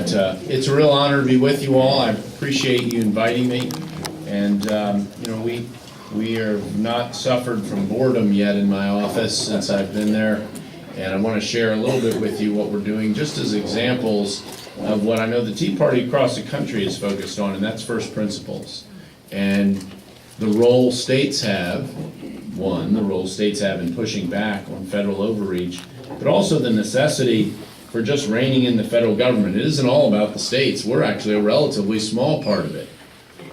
But it's a real honor to be with you all. I appreciate you inviting me. And you know, we have not suffered from boredom yet in my office since I've been there. And I want to share a little bit with you what we're doing, just as examples of what I know the Tea Party across the country is focused on, and that's first principles. And the role states have, one, the role states have in pushing back on federal overreach, but also the necessity for just reining in the federal government. It isn't all about the states. We're actually a relatively small part of it.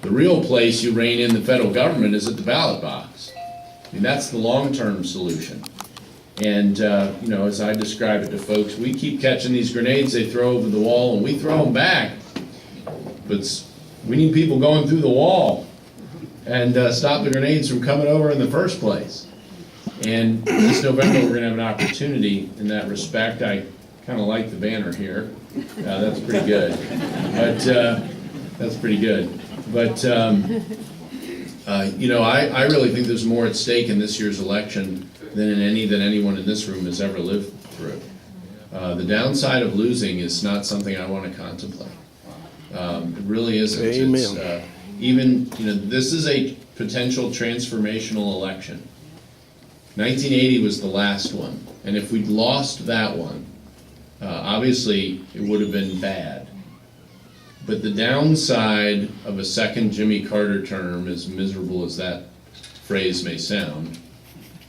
The real place you rein in the federal government is at the ballot box. I mean, that's the long-term solution. And, you know, as I describe it to folks, we keep catching these grenades they throw over the wall, and we throw them back. But we need people going through the wall and stop the grenades from coming over in the first place. And this November, we're going to have an opportunity in that respect. I kind of like the banner here. That's pretty good. But that's pretty good. But, you know, I really think there's more at stake in this year's election than anyone in this room has ever lived through. The downside of losing is not something I want to contemplate. It really isn't. Amen. It's, even, you know, this is a potential transformational election. 1980 was the last one, and if we'd lost that one, obviously it would have been bad. But the downside of a second Jimmy Carter term, as miserable as that phrase may sound,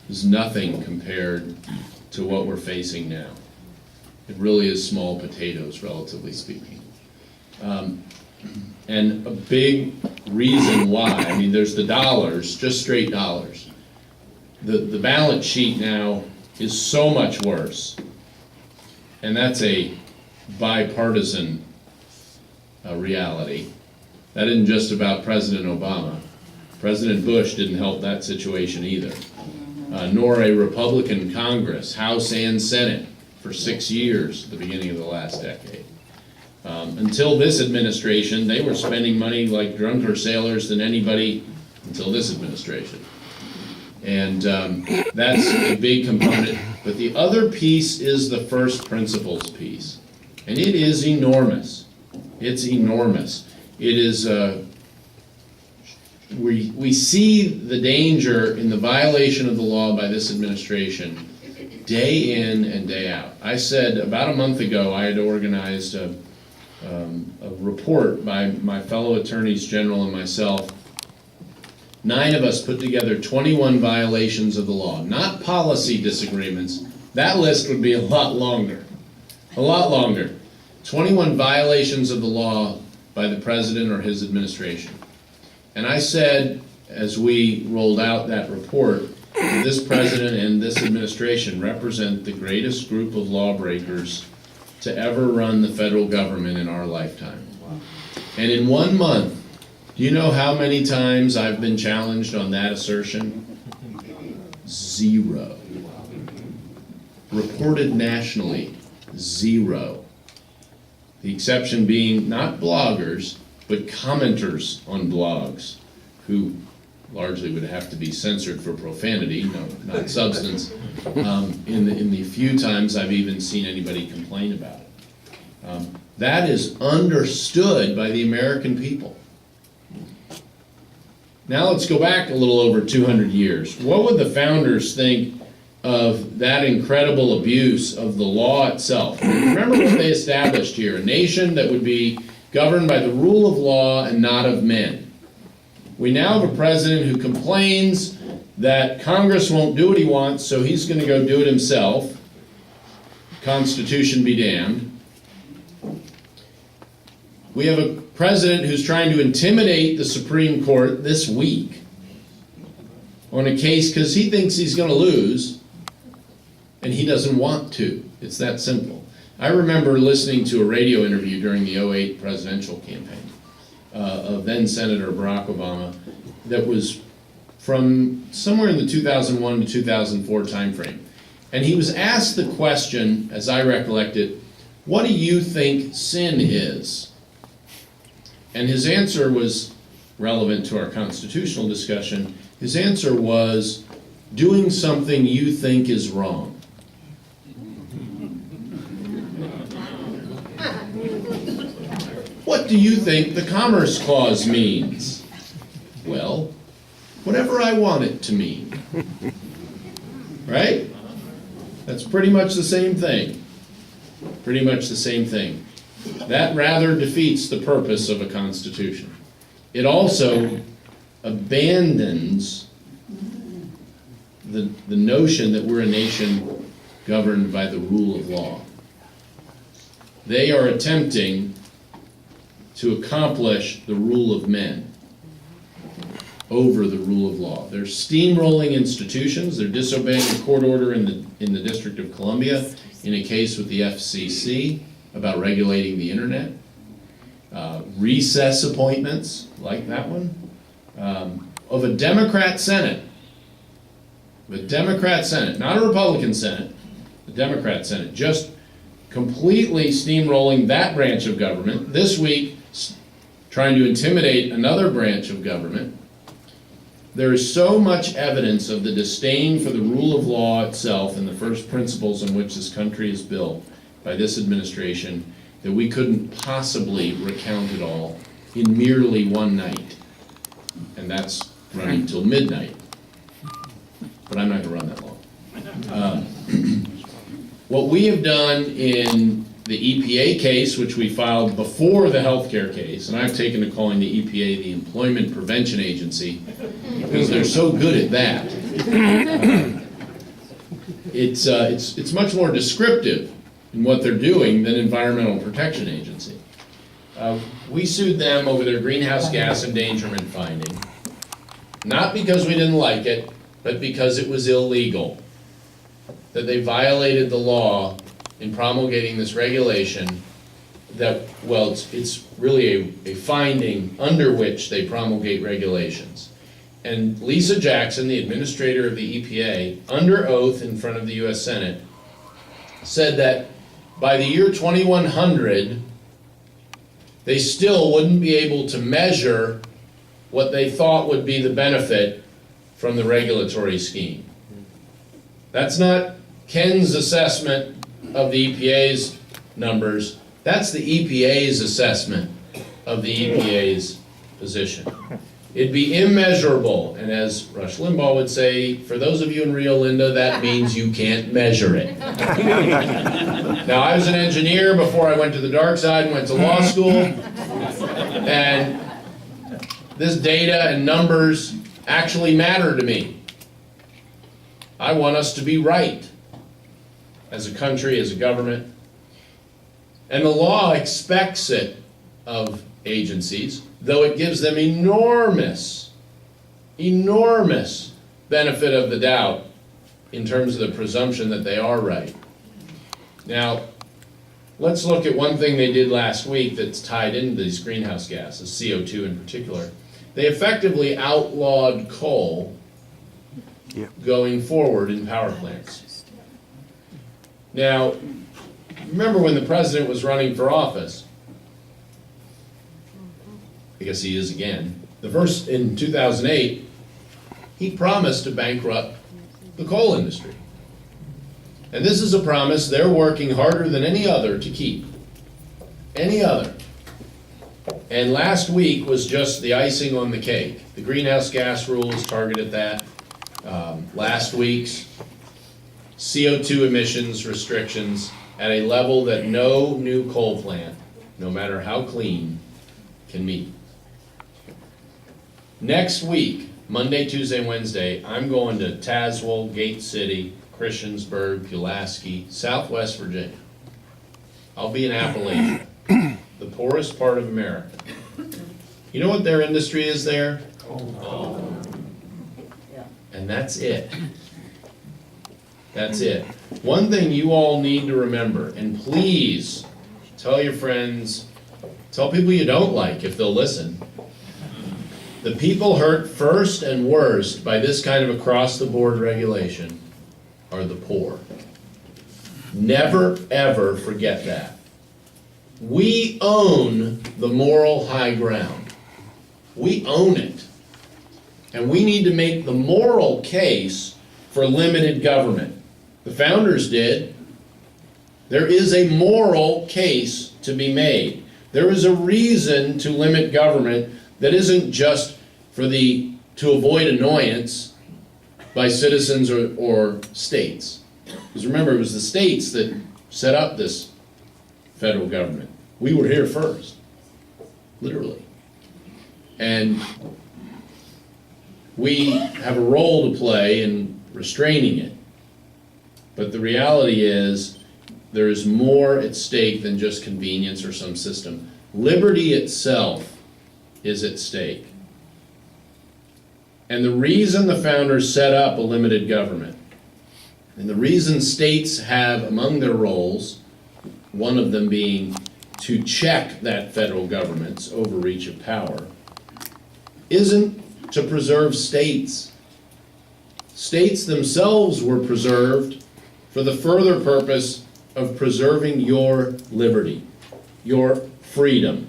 is nothing compared to what we're facing now. It really is small potatoes, relatively speaking. And a big reason why, I mean, there's the dollars, just straight dollars. The balance sheet now is so much worse. And that's a bipartisan reality. That isn't just about President Obama. President Bush didn't help that situation either. Nor a Republican Congress, House and Senate, for 6 years at the beginning of the last decade. Until this administration, they were spending money like drunker sailors than anybody until this administration. And that's a big component. But the other piece is the first principles piece. And it is enormous. It's enormous. It is, we see the danger in the violation of the law by this administration day in and day out. I said about a month ago I had organized a report by my fellow attorneys general and myself. 9 of us put together 21 violations of the law, not policy disagreements. That list would be a lot longer, 21 violations of the law by the president or his administration. And I said, as we rolled out that report, that this president and this administration represent the greatest group of lawbreakers to ever run the federal government in our lifetime. And in 1 month, do you know how many times I've been challenged on that assertion? 0. Reported nationally, 0. The exception being not bloggers, but commenters on blogs, who largely would have to be censored for profanity, not substance, in the few times I've even seen anybody complain about it. That is understood by the American people. Now let's go back a little over 200 years. What would the founders think of that incredible abuse of the law itself? Remember what they established here, a nation that would be governed by the rule of law and not of men. We now have a president who complains that Congress won't do what he wants, so he's going to go do it himself. Constitution be damned. We have a president who's trying to intimidate the Supreme Court this week on a case because he thinks he's going to lose, and he doesn't want to. It's that simple. I remember listening to a radio interview during the 2008 presidential campaign of then Senator Barack Obama that was from somewhere in the 2001 to 2004 timeframe. And he was asked the question, as I recollect it, what do you think sin is? And his answer was relevant to our constitutional discussion. His answer was, doing something you think is wrong. what do you think the Commerce Clause means? Well, whatever I want it to mean. Right? That's pretty much the same thing. Pretty much the same thing. That rather defeats the purpose of a constitution. It also abandons the notion that we're a nation governed by the rule of law. They are attempting to accomplish the rule of men over the rule of law. They're steamrolling institutions. They're disobeying a court order in the District of Columbia in a case with the FCC about regulating the internet. Recess appointments, like that one, of a Democrat Senate. The Democrat Senate, not a Republican Senate, the Democrat Senate, just completely steamrolling that branch of government. This week, trying to intimidate another branch of government. There is so much evidence of the disdain for the rule of law itself and the first principles on which this country is built by this administration that we couldn't possibly recount it all in merely one night. And that's running till midnight. But I'm not going to run that long. What we have done in the EPA case, which we filed before the healthcare case, and I've taken to calling the EPA the Employment Prevention Agency, because they're so good at that. It's much more descriptive in what they're doing than Environmental Protection Agency. We sued them over their greenhouse gas endangerment finding, not because we didn't like it, but because it was illegal, that they violated the law in promulgating this regulation that, well, it's really a finding under which they promulgate regulations. And Lisa Jackson, the administrator of the EPA, under oath in front of the US Senate, said that by the year 2100, they still wouldn't be able to measure what they thought would be the benefit from the regulatory scheme. That's not Ken's assessment of the EPA's numbers. That's the EPA's assessment of the EPA's position. It'd be immeasurable, and as Rush Limbaugh would say, for those of you in Rio Linda, that means you can't measure it. Now, I was an engineer before I went to the dark side and went to law school, and this data and numbers actually matter to me. I want us to be right as a country, as a government. And the law expects it of agencies, though it gives them enormous benefit of the doubt in terms of the presumption that they are right. Now, let's look at one thing they did last week that's tied into these greenhouse gases, CO2 in particular. They effectively outlawed coal going forward in power plants. Now, remember when the president was running for office, I guess he is again, in 2008, he promised to bankrupt the coal industry. And this is a promise they're working harder than any other to keep. Any other. And last week was just the icing on the cake. The greenhouse gas rules targeted that. Last week's CO2 emissions restrictions at a level that no new coal plant, no matter how clean, can meet. Next week, Monday, Tuesday, and Wednesday, I'm going to Tazewell, Gate City, Christiansburg, Pulaski, Southwest Virginia. I'll be in Appalachia, the poorest part of America. You know what their industry is there? Coal. And that's it. That's it. One thing you all need to remember, and please tell your friends, tell people you don't like if they'll listen. The people hurt first and worst by this kind of across-the-board regulation are the poor. Never, ever forget that. We own the moral high ground. We own it. And we need to make the moral case for limited government. The founders did. There is a moral case to be made. There is a reason to limit government that isn't just to avoid annoyance by citizens or states. Because remember, it was the states that set up this federal government. We were here first, literally. And we have a role to play in restraining it. But the reality is, there is more at stake than just convenience or some system. Liberty itself is at stake. And the reason the founders set up a limited government, and the reason states have among their roles, one of them being to check that federal government's overreach of power, isn't to preserve states. States themselves were preserved for the further purpose of preserving your liberty, your freedom,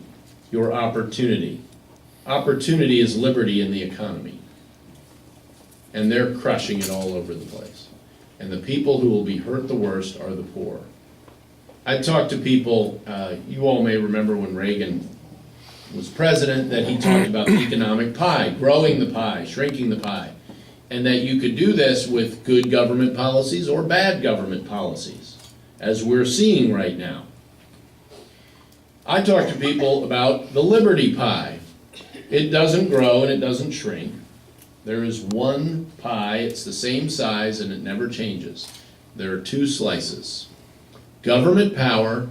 your opportunity. Opportunity is liberty in the economy. And they're crushing it all over the place. And the people who will be hurt the worst are the poor. I talked to people, you all may remember when Reagan was president, that he talked about the economic pie, growing the pie, shrinking the pie, and that you could do this with good government policies or bad government policies, as we're seeing right now. I talk to people about the liberty pie. It doesn't grow and it doesn't shrink. There is one pie, it's the same size and it never changes. There are two slices: government power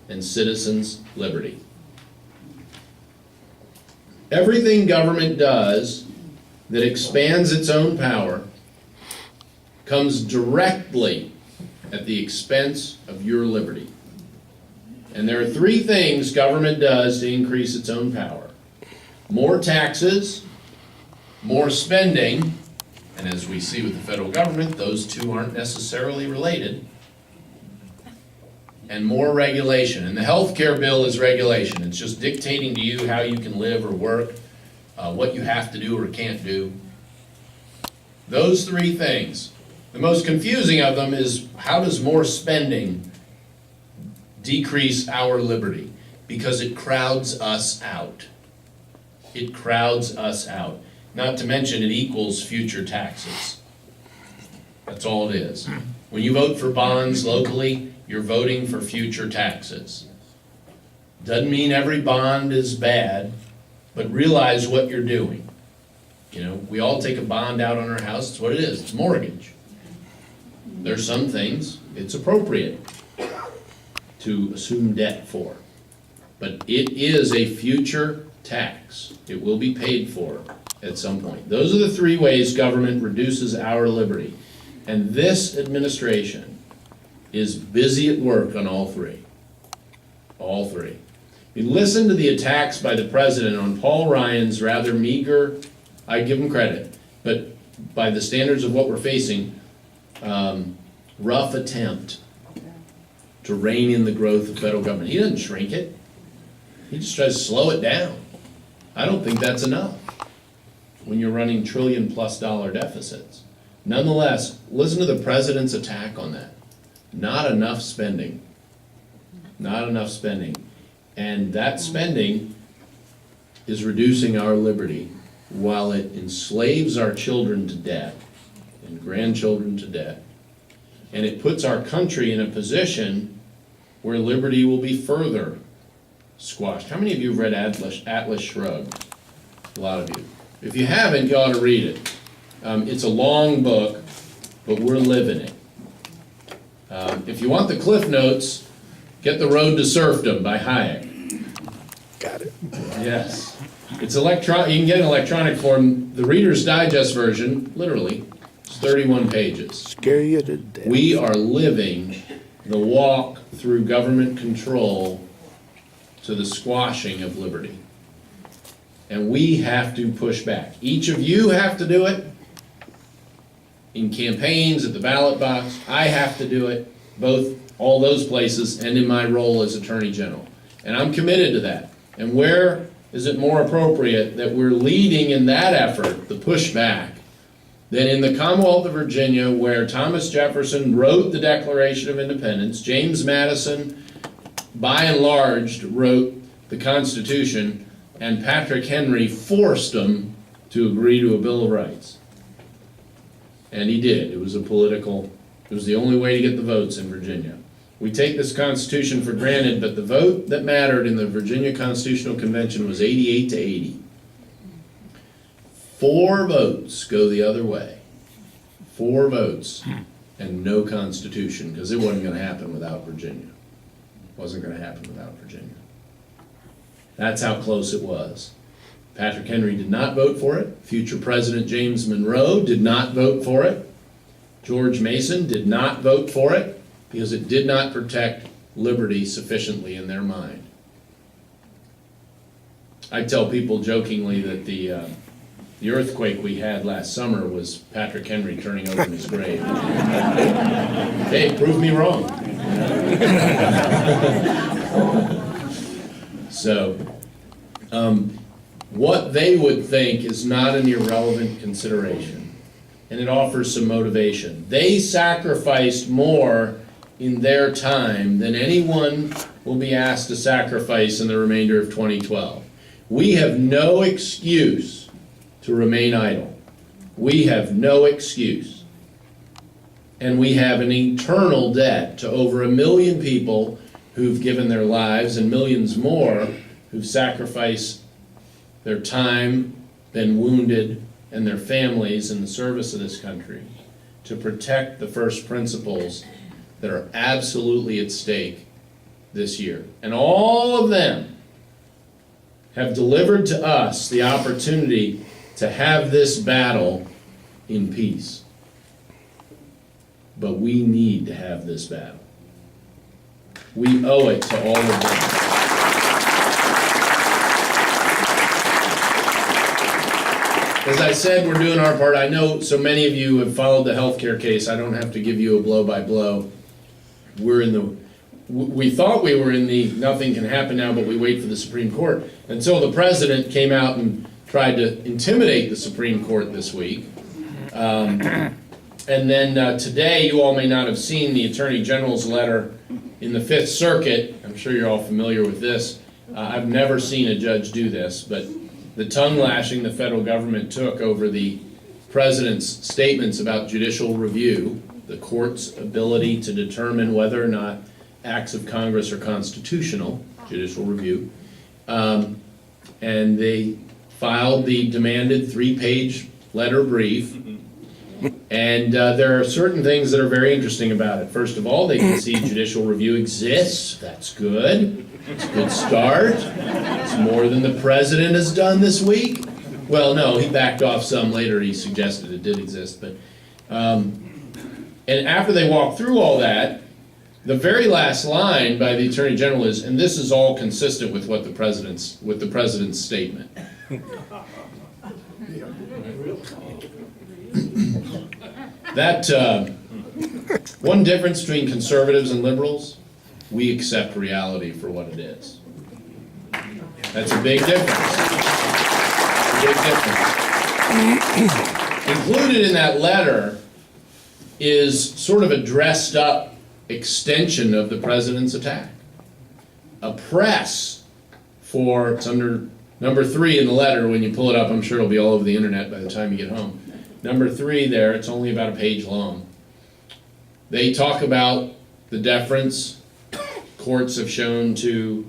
and citizens' liberty. Everything government does that expands its own power comes directly at the expense of your liberty. And there are three things government does to increase its own power: more taxes, more spending, and as we see with the federal government, those two aren't necessarily related, and more regulation. And the healthcare bill is regulation. It's just dictating to you how you can live or work, what you have to do or can't do. Those three things. The most confusing of them is, how does more spending decrease our liberty? Because it crowds us out. It crowds us out. Not to mention it equals future taxes. That's all it is. When you vote for bonds locally, you're voting for future taxes. Doesn't mean every bond is bad, but realize what you're doing. You know, we all take a bond out on our house. It's what it is. It's mortgage. There's some things it's appropriate to assume debt for, but it is a future tax. It will be paid for at some point. Those are the three ways government reduces our liberty. And this administration is busy at work on all three. All three. You listen to the attacks by the president on Paul Ryan's rather meager, I give him credit, but by the standards of what we're facing, rough attempt to rein in the growth of federal government. He doesn't shrink it. He just tries to slow it down. I don't think that's enough when you're running $1 trillion+ deficits. Nonetheless, listen to the president's attack on that. Not enough spending. Not enough spending. And that spending is reducing our liberty while it enslaves our children to debt and grandchildren to debt. And it puts our country in a position where liberty will be further squashed. How many of you have read Atlas Shrugged? A lot of you. If you haven't, you ought to read it. It's a long book, but we're living it. If you want the Cliff Notes, get The Road to Serfdom by Hayek. Got it. Yes. It's you can get an electronic form. The Reader's Digest version, literally, is 31 pages. Scare you to death. We are living the walk through government control to the squashing of liberty. And we have to push back. Each of you have to do it in campaigns, at the ballot box. I have to do it, all those places, and in my role as Attorney General. And I'm committed to that. And where is it more appropriate that we're leading in that effort, the pushback, than in the Commonwealth of Virginia, where Thomas Jefferson wrote the Declaration of Independence, James Madison, by and large, wrote the Constitution, and Patrick Henry forced them to agree to a Bill of Rights. And he did. It was the only way to get the votes in Virginia. We take this Constitution for granted, but the vote that mattered in the Virginia Constitutional Convention was 88 to 80. 4 votes go the other way. 4 votes and no Constitution, because it wasn't going to happen without Virginia. It wasn't going to happen without Virginia. That's how close it was. Patrick Henry did not vote for it. Future President James Monroe did not vote for it. George Mason did not vote for it because it did not protect liberty sufficiently in their mind. I tell people jokingly that the earthquake we had last summer was Patrick Henry turning over in his grave. Hey, prove me wrong. So, what they would think is not an irrelevant consideration, and it offers some motivation. They sacrificed more in their time than anyone will be asked to sacrifice in the remainder of 2012. We have no excuse to remain idle. We have no excuse. And we have an eternal debt to over 1 million people who've given their lives and millions more who've sacrificed their time, been wounded, and their families in the service of this country to protect the first principles that are absolutely at stake this year. And all of them have delivered to us the opportunity to have this battle in peace. But we need to have this battle. We owe it to all of them. As I said, we're doing our part. I know so many of you have followed the healthcare case. I don't have to give you a blow-by-blow. We thought we were in the nothing can happen now, but we wait for the Supreme Court. Until the president came out and tried to intimidate the Supreme Court this week. And then today, you all may not have seen the Attorney General's letter in the Fifth Circuit. I'm sure you're all familiar with this. I've never seen a judge do this, but the tongue lashing the federal government took over the president's statements about judicial review, the court's ability to determine whether or not acts of Congress are constitutional, judicial review, and they filed the demanded 3-page letter brief. And there are certain things that are very interesting about it. First of all, they concede judicial review exists. That's good. It's a good start. It's more than the president has done this week. Well, no, he backed off some later. He suggested it did exist. But and after they walk through all that, the very last line by the Attorney General is, and this is all consistent with what the president's statement. That one difference between conservatives and liberals, we accept reality for what it is. That's a big difference. A big difference. Included in that letter is sort of a dressed up extension of the president's attack. A press for, it's under number 3 in the letter. When you pull it up, I'm sure it'll be all over the internet by the time you get home. Number 3 there, it's only about a page long. They talk about the deference courts have shown to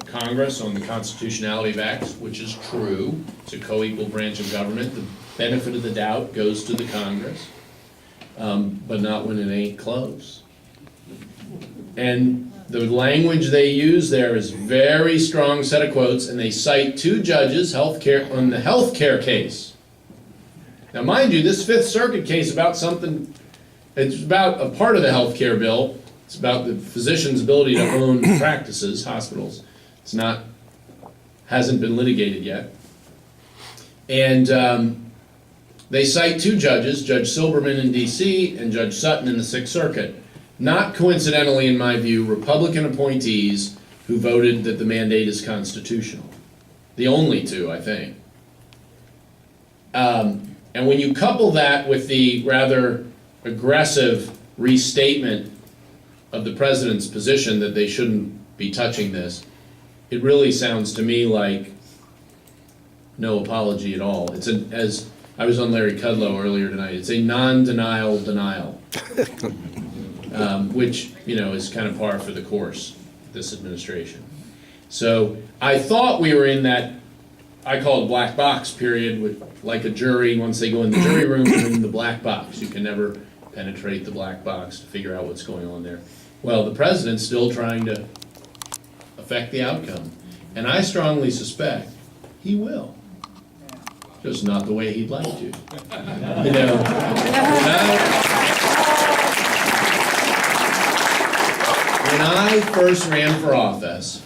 Congress on the constitutionality of acts, which is true. It's a co-equal branch of government. The benefit of the doubt goes to the Congress, but not when it ain't close. And the language they use there is very strong set of quotes, and they cite 2 judges healthcare on the healthcare case. Now, mind you, this Fifth Circuit case about something, it's about a part of the healthcare bill. It's about the physician's ability to own practices, hospitals. It's not, hasn't been litigated yet. And they cite 2 judges, Judge Silberman in D.C. and Judge Sutton in the Sixth Circuit. Not coincidentally, in my view, Republican appointees who voted that the mandate is constitutional. The only 2, I think. And when you couple that with the rather aggressive restatement of the president's position that they shouldn't be touching this, it really sounds to me like no apology at all. It's as I was on Larry Kudlow earlier tonight, it's a non-denial denial, which, you know, is kind of par for the course, this administration. So I thought we were in that, I call it black box period, with like a jury, once they go in the jury room, they're in the black box. You can never penetrate the black box to figure out what's going on there. Well, the president's still trying to affect the outcome. And I strongly suspect he will. Just not the way he'd like to. You know, when I first ran for office,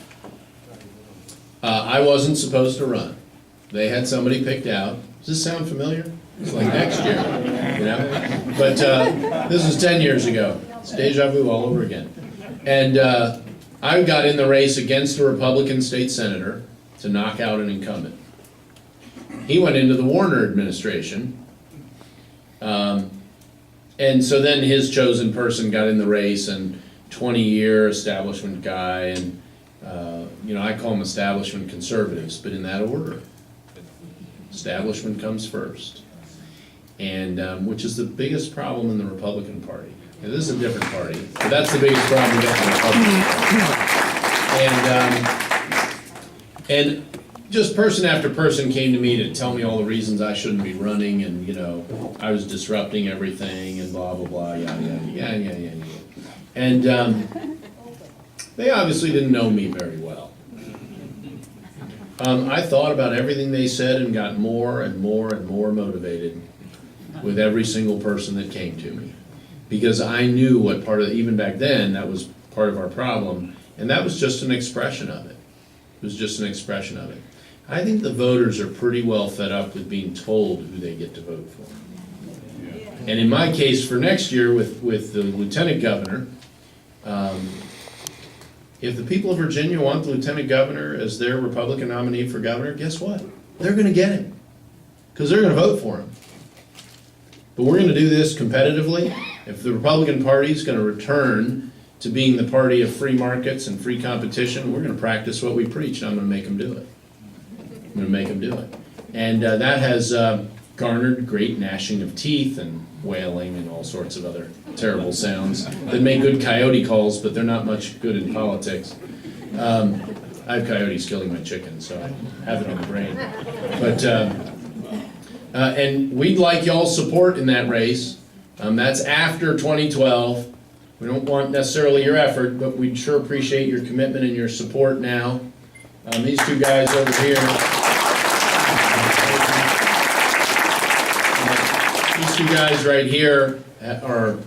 I wasn't supposed to run. They had somebody picked out. Does this sound familiar? It's like next year, you know? But this was 10 years ago. It's deja vu all over again. And I got in the race against a Republican state senator to knock out an incumbent. He went into the Warner administration. And so then his chosen person got in the race, and 20-year establishment guy, and you know, I call them establishment conservatives, but in that order. Establishment comes first. And which is the biggest problem in the Republican Party. Now, this is a different party, but that's the biggest problem we got in the Republican Party. And just person after person came to me to tell me all the reasons I shouldn't be running, and, you know, I was disrupting everything, and blah, blah, blah, yada, yada, yada, yada. And they obviously didn't know me very well. I thought about everything they said and got more and more and more motivated with every single person that came to me. Because I knew what part of, even back then, that was part of our problem, and that was just an expression of it. It was just an expression of it. I think the voters are pretty well fed up with being told who they get to vote for. And in my case, for next year with the lieutenant governor, if the people of Virginia want the lieutenant governor as their Republican nominee for governor, guess what? They're going to get him, because they're going to vote for him. But we're going to do this competitively. If the Republican Party is going to return to being the party of free markets and free competition, we're going to practice what we preach, and I'm going to make them do it. I'm going to make them do it. And that has garnered great gnashing of teeth and wailing and all sorts of other terrible sounds that make good coyote calls, but they're not much good in politics. I have coyotes killing my chickens, so I have it on the brain. But and we'd like y'all's support in that race. That's after 2012. We don't want necessarily your effort, but we'd sure appreciate your commitment and your support now. These two guys over here. These two guys right here are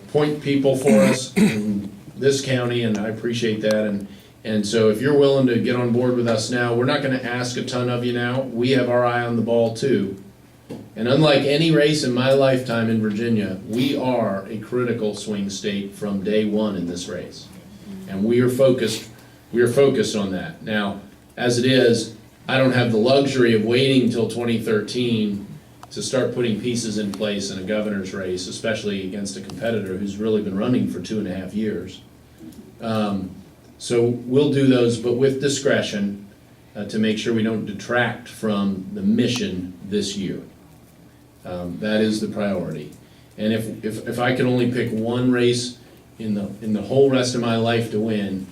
point people for us in this county, and I appreciate that. And so if you're willing to get on board with us now, we're not going to ask a ton of you now. We have our eye on the ball too. And unlike any race in my lifetime in Virginia, we are a critical swing state from day one in this race. And we are focused on that. Now, as it is, I don't have the luxury of waiting until 2013 to start putting pieces in place in a governor's race, especially against a competitor who's really been running for 2.5 years. So we'll do those, but with discretion, to make sure we don't detract from the mission this year. That is the priority. And if I could only pick one race in the whole rest of my life to win,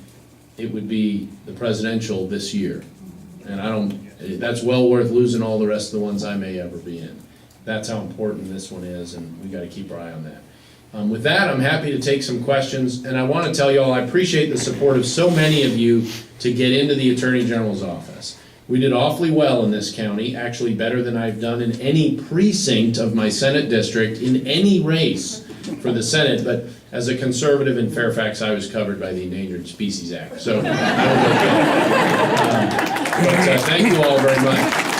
it would be the presidential this year. And that's well worth losing all the rest of the ones I may ever be in. That's how important this one is, and we got to keep our eye on that. With that, I'm happy to take some questions, and I want to tell you all I appreciate the support of so many of you to get into the Attorney General's office. We did awfully well in this county, actually better than I've done in any precinct of my Senate district, in any race for the Senate, but as a conservative in Fairfax, I was covered by the Endangered Species Act, so I don't look good. But thank you all very much.